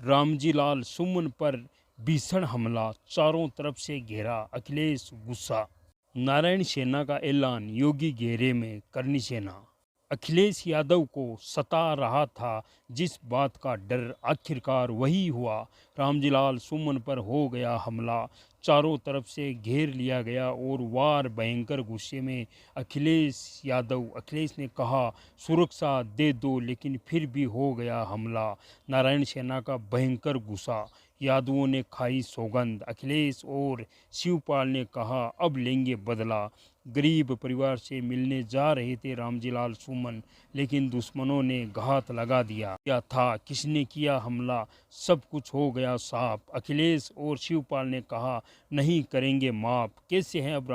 रामजी लाल सुमन पर भीषण हमला, चारों तरफ से घेरा, अखिलेश गुस्सा। नारायण सेना का ऐलान, योगी घेरे में, करनी सेना। अखिलेश यादव को सता रहा था जिस बात का डर, आखिरकार वही हुआ। रामजीलाल सुमन पर हो गया हमला, चारों तरफ से घेर लिया गया और वार भयंकर गुस्से में अखिलेश ने कहा सुरक्षा दे दो, लेकिन फिर भी हो गया हमला। नारायण सेना का भयंकर गुस्सा, यादवों ने खाई सौगंध। अखिलेश और शिवपाल ने कहा अब लेंगे बदला। गरीब परिवार से मिलने जा रहे थे रामजीलाल सुमन, लेकिन दुश्मनों ने घात लगा दिया। क्या था, किसने किया हमला, सब कुछ हो गया साफ। अखिलेश और शिवपाल ने कहा नहीं करेंगे माफ। कैसे हैं अब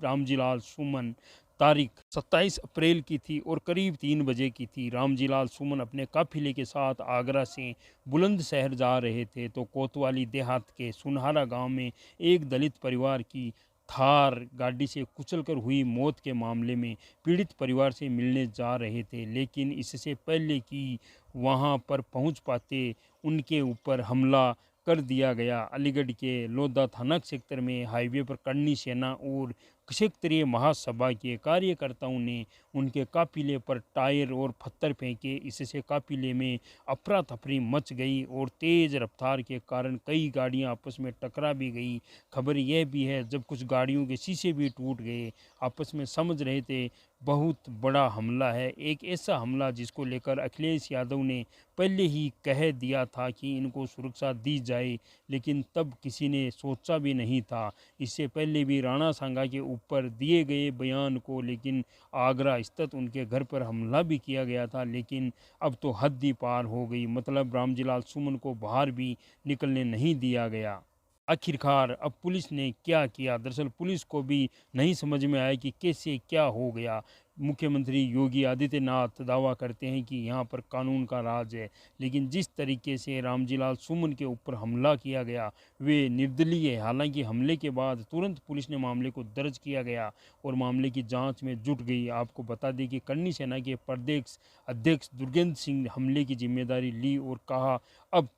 रामजीलाल सुमन। तारीख 27 अप्रैल की थी और करीब 3 बजे की थी। रामजीलाल सुमन अपने काफिले के साथ आगरा से बुलंदशहर जा रहे थे तो कोतवाली देहात के सुनहरा गांव में एक दलित परिवार की थार गाड़ी से कुचलकर हुई मौत के मामले में पीड़ित परिवार से मिलने जा रहे थे, लेकिन इससे पहले कि वहां पर पहुंच पाते उनके ऊपर हमला कर दिया गया। अलीगढ़ के लोधा थाना क्षेत्र में हाईवे पर करनी सेना और क्षेत्रीय महासभा के कार्यकर्ताओं ने उनके काफिले पर टायर और पत्थर फेंके। इससे काफिले में अफरा तफरी मच गई और तेज रफ्तार के कारण कई गाड़ियां आपस में टकरा भी गई। खबर यह भी है जब कुछ गाड़ियों के शीशे भी टूट गए। आपस में समझ रहे थे बहुत बड़ा हमला है, एक ऐसा हमला जिसको लेकर अखिलेश यादव ने पहले ही कह दिया था कि इनको सुरक्षा दी जाए, लेकिन तब किसी ने सोचा भी नहीं था। इससे पहले भी राणा सांगा के ऊपर दिए गए बयान को लेकिन आगरा स्थित उनके घर पर हमला भी किया गया था, लेकिन अब तो हद ही पार हो गई। मतलब रामजीलाल सुमन को बाहर भी निकलने नहीं दिया गया। आखिरकार अब पुलिस ने क्या किया, दरअसल पुलिस को भी नहीं समझ में आया कि कैसे क्या हो गया। मुख्यमंत्री योगी आदित्यनाथ दावा करते हैं कि यहाँ पर कानून का राज है, लेकिन जिस तरीके से रामजीलाल सुमन के ऊपर हमला किया गया वे निर्दलीय है। हालांकि हमले के बाद तुरंत पुलिस ने मामले को दर्ज किया गया और मामले की जांच में जुट गई। आपको बता दें कि करनी सेना के प्रदेश अध्यक्ष दुर्गेंद्र सिंह ने हमले की जिम्मेदारी ली और कहा अब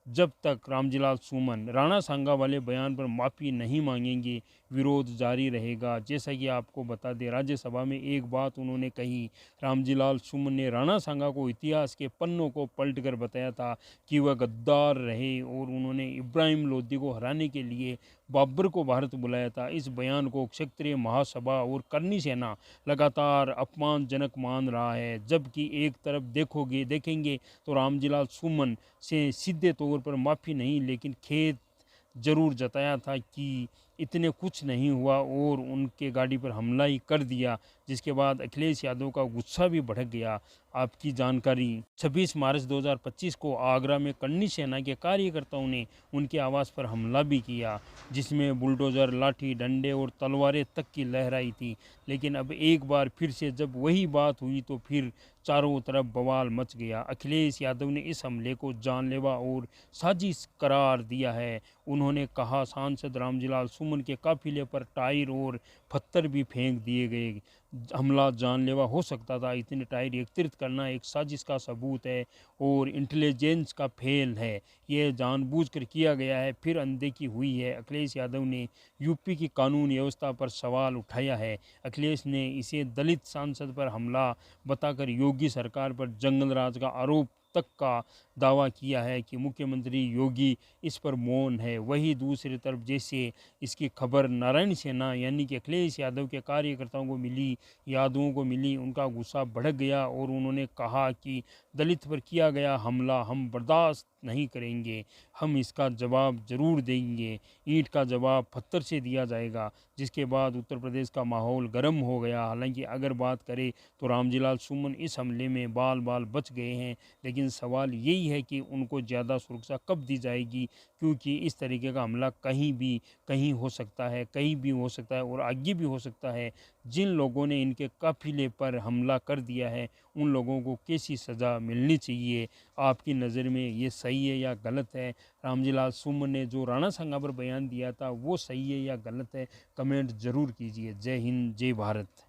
जब तक रामजीलाल सुमन राणा सांगा वाले बयान पर माफ़ी नहीं मांगेंगे विरोध जारी रहेगा। जैसा कि आपको बता दें राज्यसभा में एक बात उन्होंने कही, रामजीलाल सुमन ने राणा सांगा को इतिहास के पन्नों को पलटकर बताया था कि वह गद्दार रहे और उन्होंने इब्राहिम लोदी को हराने के लिए बाबर को भारत बुलाया था। इस बयान को क्षेत्रीय महासभा और करनी सेना लगातार अपमानजनक मान रहा है, जबकि एक तरफ देखेंगे तो रामजीलाल सुमन से सीधे तौर पर माफ़ी नहीं लेकिन खेद ज़रूर जताया था कि इतने कुछ नहीं हुआ और उनके गाड़ी पर हमला ही कर दिया, जिसके बाद अखिलेश यादव का गुस्सा भी भड़क गया। आपकी जानकारी 26 मार्च 2025 को आगरा में करनी सेना के कार्यकर्ताओं ने उनके आवास पर हमला भी किया, जिसमें बुलडोज़र, लाठी डंडे और तलवारें तक की लहराई थी। लेकिन अब एक बार फिर से जब वही बात हुई तो फिर चारों तरफ बवाल मच गया। अखिलेश यादव ने इस हमले को जानलेवा और साजिश करार दिया है। उन्होंने कहा सांसद रामजीलाल सुमन के काफिले पर टायर और पत्थर भी फेंक दिए गए। हमला जानलेवा हो सकता था, इतने टायर एकत्रित करना एक साजिश का सबूत है और इंटेलिजेंस का फेल है। यह जानबूझकर किया गया है, फिर अनदेखी हुई है। अखिलेश यादव ने यूपी की कानून व्यवस्था पर सवाल उठाया है। अखिलेश ने इसे दलित सांसद पर हमला बताकर योगी सरकार पर जंगल राज का आरोप तक का दावा किया है कि मुख्यमंत्री योगी इस पर मौन है। वहीं दूसरी तरफ जैसे इसकी खबर नारायण सेना यानी कि अखिलेश यादव के कार्यकर्ताओं को मिली, यादवों को मिली, उनका गुस्सा भड़क गया और उन्होंने कहा कि दलित पर किया गया हमला हम बर्दाश्त नहीं करेंगे, हम इसका जवाब जरूर देंगे। ईंट का जवाब पत्थर से दिया जाएगा। जिसके बाद उत्तर प्रदेश का माहौल गर्म हो गया। हालांकि अगर बात करें तो रामजीलाल सुमन इस हमले में बाल बाल बच गए हैं, लेकिन सवाल यही है कि उनको ज़्यादा सुरक्षा कब दी जाएगी, क्योंकि इस तरीके का हमला कहीं हो सकता है, कहीं भी हो सकता है और आगे भी हो सकता है। जिन लोगों ने इनके काफिले पर हमला कर दिया है उन लोगों को कैसी सज़ा मिलनी चाहिए। आपकी नज़र में ये सही है या गलत है? रामजीलाल सुमन ने जो राणा सांगा पर बयान दिया था वो सही है या गलत है? कमेंट ज़रूर कीजिए। जय हिंद, जय भारत।